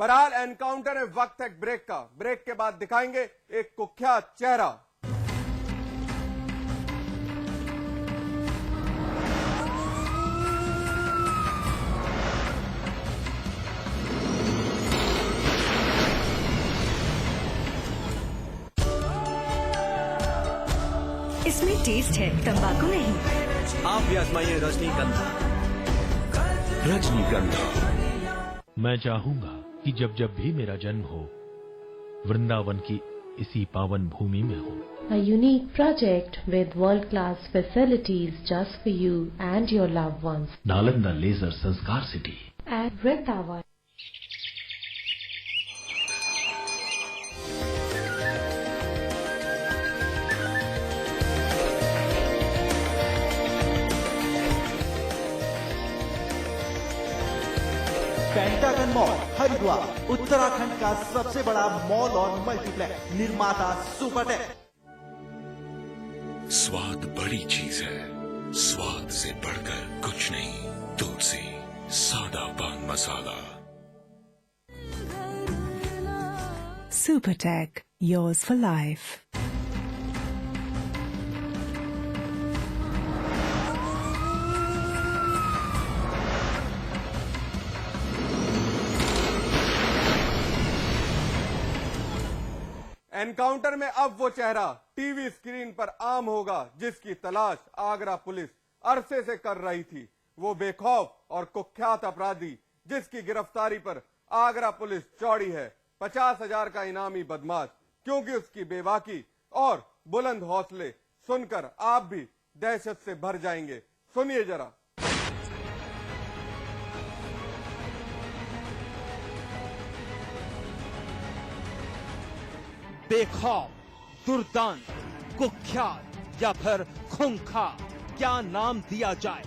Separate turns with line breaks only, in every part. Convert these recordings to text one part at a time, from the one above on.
बहरहाल एनकाउंटर है, वक्त है ब्रेक का। ब्रेक के बाद दिखाएंगे एक कुख्यात चेहरा।
इसमें टेस्ट है, तंबाकू नहीं।
आप भी आजमाइए रजनीगंधा। रजनीगंधा।
मैं चाहूंगा कि जब जब भी मेरा जन्म हो, वृंदावन की इसी पावन भूमि में हो।
A unique project with world-class facilities just for you and your loved ones.
Nalanda laser Sanskar City
At Vrindavan.
Pentagon Mall Haridwar, Uttarakhand का सबसे बड़ा मॉल और मल्टीप्लेक्स। निर्माता सुपरटेक।
स्वाद बड़ी चीज है, स्वाद से बढ़कर कुछ नहीं। तुलसी सादा पान मसाला।
Supertech, yours for life.
Encounter में अब वो चेहरा टीवी स्क्रीन पर आम होगा जिसकी तलाश आगरा पुलिस अरसे से कर रही थी। वो बेखौफ और कुख्यात अपराधी जिसकी गिरफ्तारी पर आगरा पुलिस चौड़ी है। 50,000 का इनामी बदमाश, क्योंकि उसकी बेबाकी और बुलंद हौसले सुनकर आप भी दहशत से भर जाएंगे। सुनिए जरा।
बेखौफ, दुर्दांत, कुख्यात या फिर खूंखार, क्या नाम दिया जाए?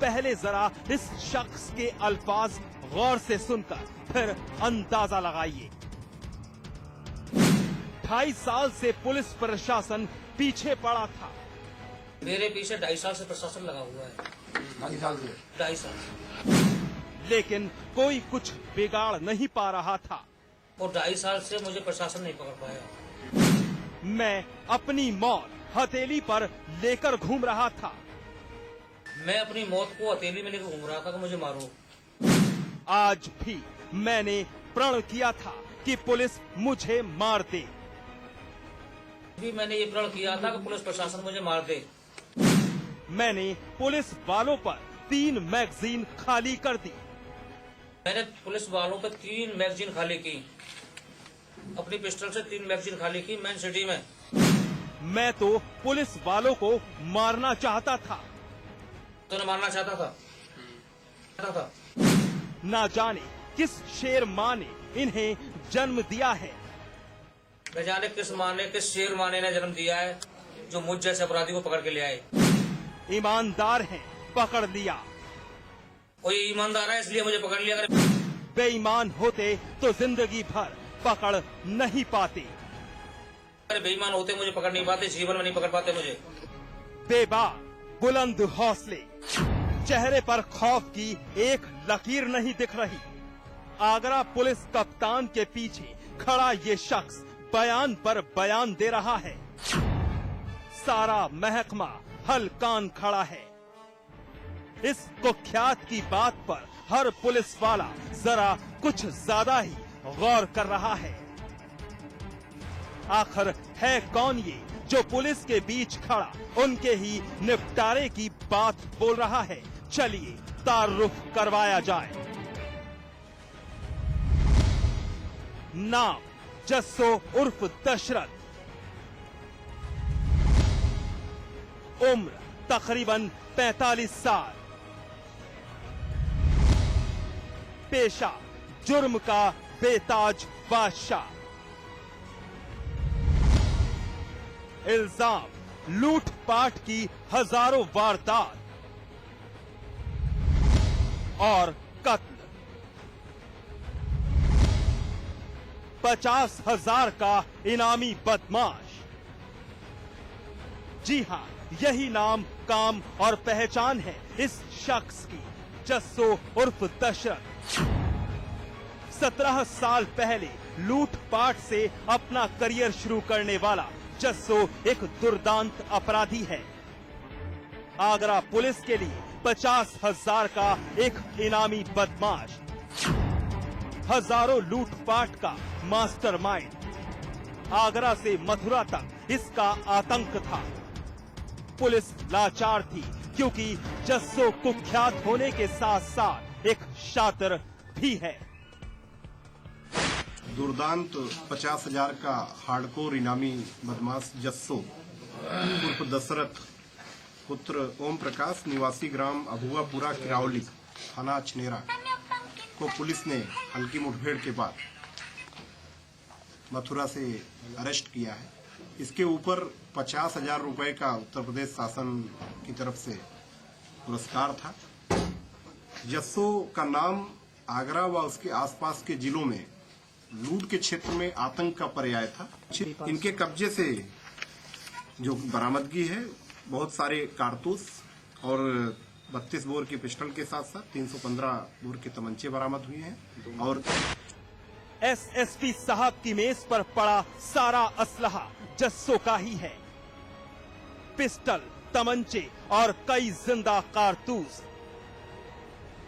पहले जरा इस शख्स के अल्फाज गौर से सुनकर फिर अंदाजा लगाइए। 2.5 साल से पुलिस प्रशासन पीछे पड़ा था।
मेरे पीछे 2.5 साल से प्रशासन लगा हुआ है। 2.5 साल।
लेकिन कोई कुछ बिगाड़ नहीं पा रहा था।
और 2.5 साल से मुझे प्रशासन नहीं पकड़ पाया।
मैं अपनी मौत हथेली पर लेकर घूम रहा था।
मैं अपनी मौत को हथेली में लेकर घूम रहा था कि मुझे मारो।
आज भी मैंने प्रण किया था कि पुलिस मुझे मार दे।
भी मैंने ये प्रण किया था कि पुलिस प्रशासन मुझे मार दे।
मैंने पुलिस वालों पर 3 मैगजीन खाली कर दी।
मैंने पुलिस वालों पर 3 मैगजीन खाली की। अपनी पिस्टल से 3 मैगजीन खाली की मेन सिटी में।
मैं तो पुलिस वालों को मारना चाहता था।
तो मारना चाहता था।
ना जाने किस शेर माँ ने इन्हें जन्म दिया है।
न जाने किस माँ ने, किस शेर माँ ने जन्म दिया है जो मुझ जैसे अपराधी को पकड़ के ले आए।
ईमानदार हैं, पकड़ लिया।
कोई ईमानदार है इसलिए मुझे पकड़ लिया। अगर
बेईमान होते तो जिंदगी भर पकड़ नहीं पाते।
अरे बेईमान होते मुझे पकड़ नहीं पाते, जीवन में नहीं पकड़ पाते मुझे।
बेबाक, बुलंद हौसले, चेहरे पर खौफ की एक लकीर नहीं दिख रही। आगरा पुलिस कप्तान के पीछे खड़ा ये शख्स बयान पर बयान दे रहा है। सारा महकमा हलकान खड़ा है। इस कुख्यात की बात पर हर पुलिस वाला जरा कुछ ज्यादा ही गौर कर रहा है। आखिर है कौन ये जो पुलिस के बीच खड़ा उनके ही निपटारे की बात बोल रहा है? चलिए तारुफ करवाया जाए। नाम जस्सो उर्फ दशरथ। उम्र तकरीबन 45 साल। पेशा जुर्म का बेताज बादशाह। इल्जाम लूटपाट की हजारों वारदात और कत्ल। 50,000 का इनामी बदमाश। जी हाँ, यही नाम, काम और पहचान है इस शख्स की, जस्सो उर्फ दशरथ। 17 साल पहले लूटपाट से अपना करियर शुरू करने वाला जस्सो एक दुर्दांत अपराधी है। आगरा पुलिस के लिए 50,000 का एक इनामी बदमाश, हजारों लूटपाट का मास्टरमाइंड। आगरा से मथुरा तक इसका आतंक था। पुलिस लाचार थी क्योंकि जस्सो कुख्यात होने के साथ साथ एक शातिर भी है।
दुर्दांत 50,000 का हार्डकोर इनामी बदमाश जस्सो उर्फ दशरथ पुत्र ओम प्रकाश निवासी ग्राम अभुआपुरा किरावली थाना छनेरा को पुलिस ने हल्की मुठभेड़ के बाद मथुरा से अरेस्ट किया है। इसके ऊपर 50,000 रुपए का उत्तर प्रदेश शासन की तरफ से पुरस्कार था। जस्सो का नाम आगरा व उसके आसपास के जिलों में लूट के क्षेत्र में आतंक का पर्याय था। इनके कब्जे से जो बरामदगी है, बहुत सारे कारतूस और 32 बोर की पिस्टल के साथ साथ 315 बोर के तमंचे बरामद हुए हैं। और
एसएसपी साहब की मेज पर पड़ा सारा असलहा जस्सो का ही है। पिस्टल, तमंचे और कई जिंदा कारतूस।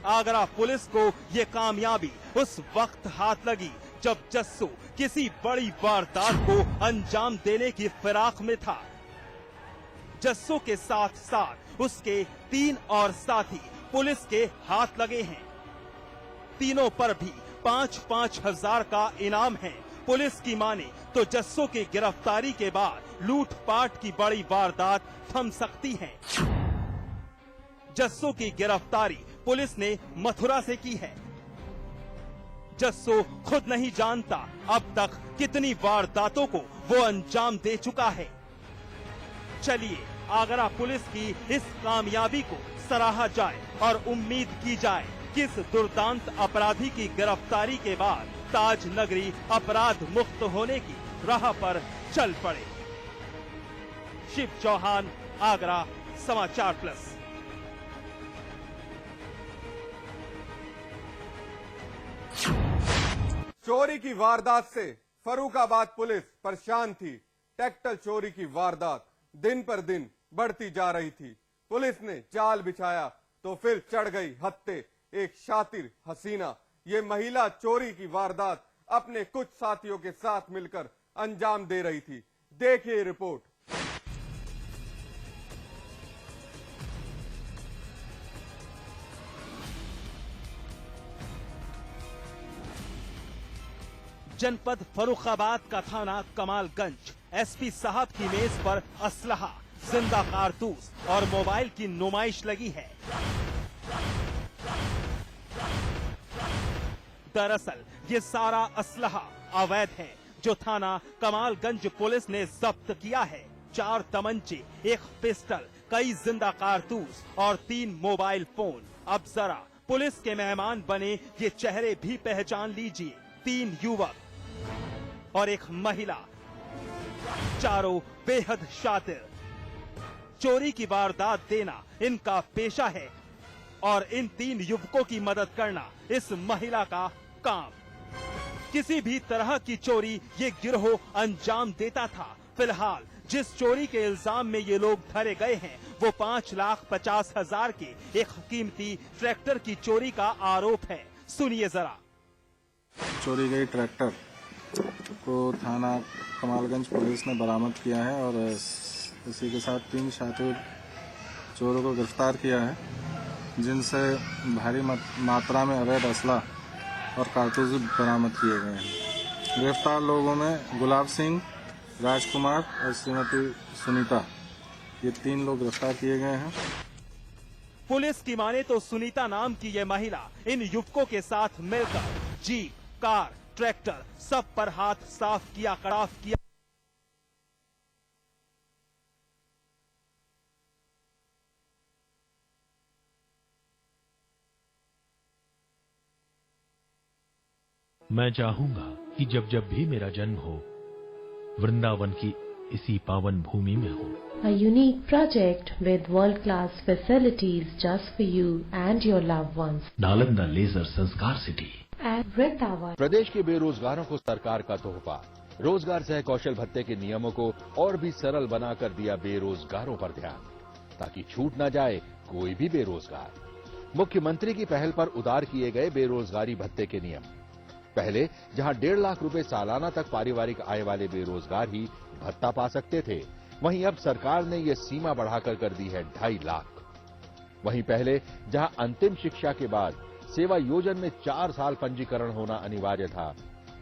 आगरा पुलिस को ये कामयाबी उस वक्त हाथ लगी जब जस्सो किसी बड़ी वारदात को अंजाम देने की फिराक में था। जस्सो के साथ साथ उसके 3 और साथी पुलिस के हाथ लगे हैं। तीनों पर भी 5-5 हजार का इनाम है। पुलिस की माने तो जस्सो की गिरफ्तारी के बाद लूटपाट की बड़ी वारदात थम सकती है। जस्सो की गिरफ्तारी पुलिस ने मथुरा से की है। जस्सो खुद नहीं जानता अब तक कितनी वारदातों को वो अंजाम दे चुका है। चलिए आगरा पुलिस की इस कामयाबी को सराहा जाए और उम्मीद की जाए कि इस दुर्दांत अपराधी की गिरफ्तारी के बाद ताज नगरी अपराध मुक्त होने की राह पर चल पड़े। शिव चौहान, आगरा, समाचार प्लस।
चोरी की वारदात से फर्रुखाबाद पुलिस परेशान थी। ट्रैक्टर चोरी की वारदात दिन पर दिन बढ़ती जा रही थी। पुलिस ने जाल बिछाया तो फिर चढ़ गई हत्थे एक शातिर हसीना। ये महिला चोरी की वारदात अपने कुछ साथियों के साथ मिलकर अंजाम दे रही थी। देखिए रिपोर्ट।
जनपद फर्रुखाबाद का थाना कमालगंज। एसपी साहब की मेज पर असलहा, जिंदा कारतूस और मोबाइल की नुमाइश लगी है। दरअसल ये सारा असलहा अवैध है जो थाना कमालगंज पुलिस ने जब्त किया है। 4 तमंचे, 1 पिस्टल, कई जिंदा कारतूस और 3 मोबाइल फोन। अब जरा पुलिस के मेहमान बने ये चेहरे भी पहचान लीजिए। 3 युवक और 1 महिला, चारों बेहद शातिर। चोरी की वारदात देना इनका पेशा है और इन 3 युवकों की मदद करना इस महिला का काम। किसी भी तरह की चोरी ये गिरोह अंजाम देता था। फिलहाल जिस चोरी के इल्जाम में ये लोग धरे गए हैं वो 5,50,000 के एक कीमती ट्रैक्टर की चोरी का आरोप है। सुनिए जरा।
चोरी गई ट्रैक्टर को थाना कमालगंज पुलिस ने बरामद किया है और इसी के साथ 3 शातिर चोरों को गिरफ्तार किया है, जिनसे भारी मात्रा में अवैध असला और कारतूस बरामद किए गए हैं। गिरफ्तार लोगों में गुलाब सिंह, राजकुमार और श्रीमती सुनीता, ये 3 लोग गिरफ्तार किए गए हैं।
पुलिस की माने तो सुनीता नाम की ये महिला इन युवकों के साथ मिलकर जीप, कार, ट्रैक्टर सब पर हाथ साफ किया, कड़ाफ किया।
मैं चाहूंगा कि जब जब भी मेरा जन्म हो, वृंदावन की इसी पावन भूमि में हो।
A unique project with world-class facilities just for you and your loved ones.
Nalanda laser Sanskar city.
and Vrindavan.
प्रदेश के बेरोजगारों को सरकार का तोहफा, रोजगार सह कौशल भत्ते के नियमों को और भी सरल बनाकर दिया बेरोजगारों पर ध्यान, ताकि छूट न जाए कोई भी बेरोजगार। मुख्यमंत्री की पहल पर उदार किए गए बेरोजगारी भत्ते के नियम। पहले जहां 1.5 लाख रुपए सालाना तक पारिवारिक आय वाले बेरोजगार ही भत्ता पा सकते थे, वहीं अब सरकार ने यह सीमा बढ़ाकर कर दी है 2.5 लाख। वहीं पहले जहां अंतिम शिक्षा के बाद सेवा योजन में 4 साल पंजीकरण होना अनिवार्य था,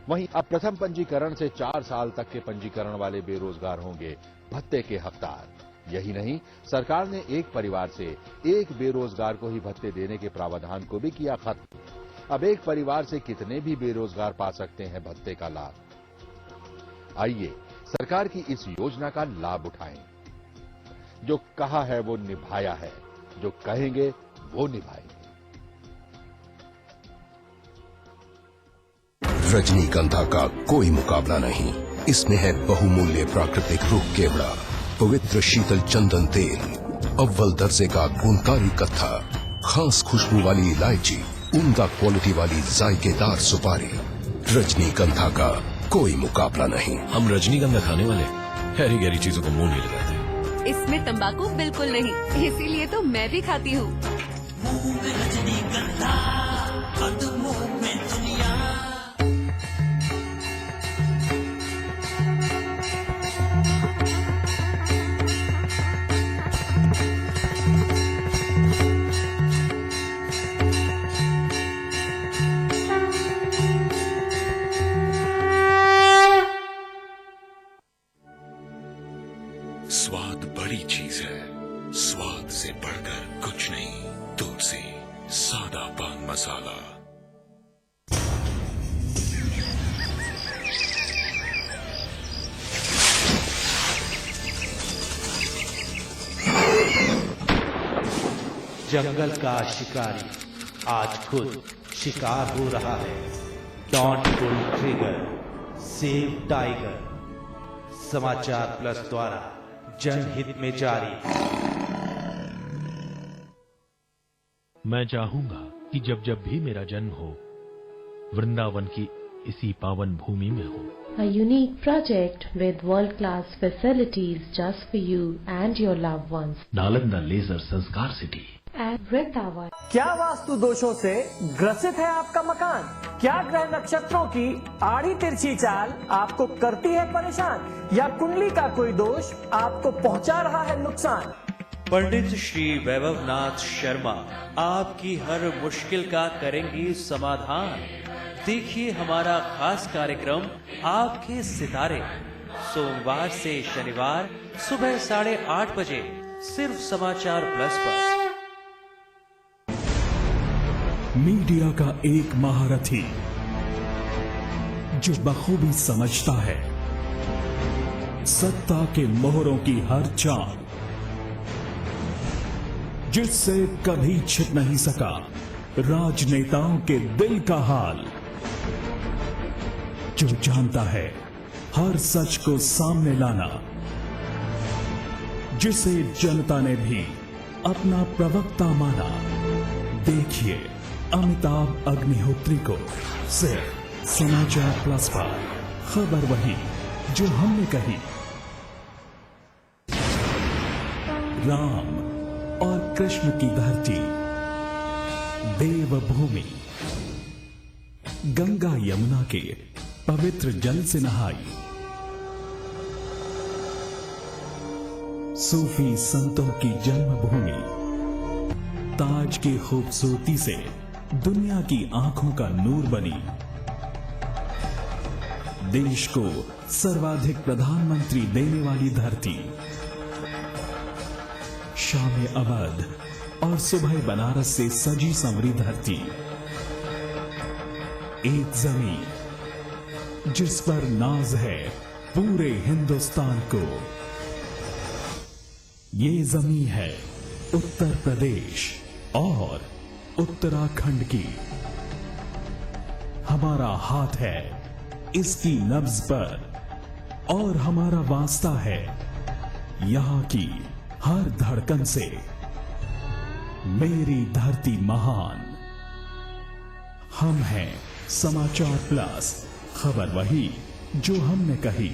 वहीं अब प्रथम पंजीकरण से 4 साल तक के पंजीकरण वाले बेरोजगार होंगे भत्ते के हकदार। यही नहीं, सरकार ने एक परिवार से एक बेरोजगार को ही भत्ते देने के प्रावधान को भी किया खत्म। अब एक परिवार से कितने भी बेरोजगार पा सकते हैं भत्ते का लाभ। आइए सरकार की इस योजना का लाभ उठाएं। जो कहा है वो निभाया है, जो कहेंगे वो निभाएंगे।
रजनीगंधा का कोई मुकाबला नहीं। इसमें है बहुमूल्य प्राकृतिक रूप केवड़ा, पवित्र शीतल चंदन तेल, अव्वल दर्जे का गुणकारी कत्था, खास खुशबू वाली इलायची, उम्दा क्वालिटी वाली जायकेदार सुपारी। रजनीगंधा का कोई मुकाबला नहीं।
हम रजनीगंधा खाने वाले हैरी गहरी चीजों को मुंह नहीं लगाते।
इसमें तंबाकू बिल्कुल नहीं, इसीलिए तो मैं भी खाती हूँ।
स्वाद बड़ी चीज है, स्वाद से बढ़कर कुछ नहीं। तुलसी सादा पान मसाला।
जंगल का शिकारी आज खुद शिकार हो रहा है। Don't pull trigger, save tiger. Samachar plus द्वारा जनहित में जारी।
मैं चाहूंगा कि जब जब भी मेरा जन्म हो, वृंदावन की इसी पावन भूमि में हो।
A unique project with world-class facilities just for you and your loved ones.
Nalanda laser Sanskar city
And Vrindavan.
क्या वास्तु दोषों से ग्रसित है आपका मकान? क्या ग्रह नक्षत्रों की आड़ी तिरछी चाल आपको करती है परेशान, या कुंडली का कोई दोष आपको पहुंचा रहा है नुकसान?
पंडित श्री वैभवनाथ शर्मा आपकी हर मुश्किल का करेंगी समाधान। देखिए हमारा खास कार्यक्रम आपके सितारे, सोमवार से शनिवार सुबह 8:30 बजे सिर्फ समाचार प्लस पर।
मीडिया का एक महारथी जो बखूबी समझता है सत्ता के मोहरों की हर चाल, जिससे कभी छिप नहीं सका राजनेताओं के दिल का हाल, जो जानता है हर सच को सामने लाना, जिसे जनता ने भी अपना प्रवक्ता माना। देखिए अमिताभ अग्निहोत्री को सिर्फ समाचार प्लस पर। खबर वही जो हमने कही। राम और कृष्ण की धरती, देवभूमि, गंगा यमुना के पवित्र जल से नहाई, सूफी संतों की जन्मभूमि, ताज की खूबसूरती से दुनिया की आंखों का नूर बनी, देश को सर्वाधिक प्रधानमंत्री देने वाली धरती, शाम अवध और सुबह बनारस से सजी संवरी धरती, एक जमीन जिस पर नाज है पूरे हिंदुस्तान को। ये जमीन है उत्तर प्रदेश और उत्तराखंड की। हमारा हाथ है इसकी नब्ज पर और हमारा वास्ता है यहां की हर धड़कन से। मेरी धरती महान, हम हैं समाचार प्लस, खबर वही जो हमने कही।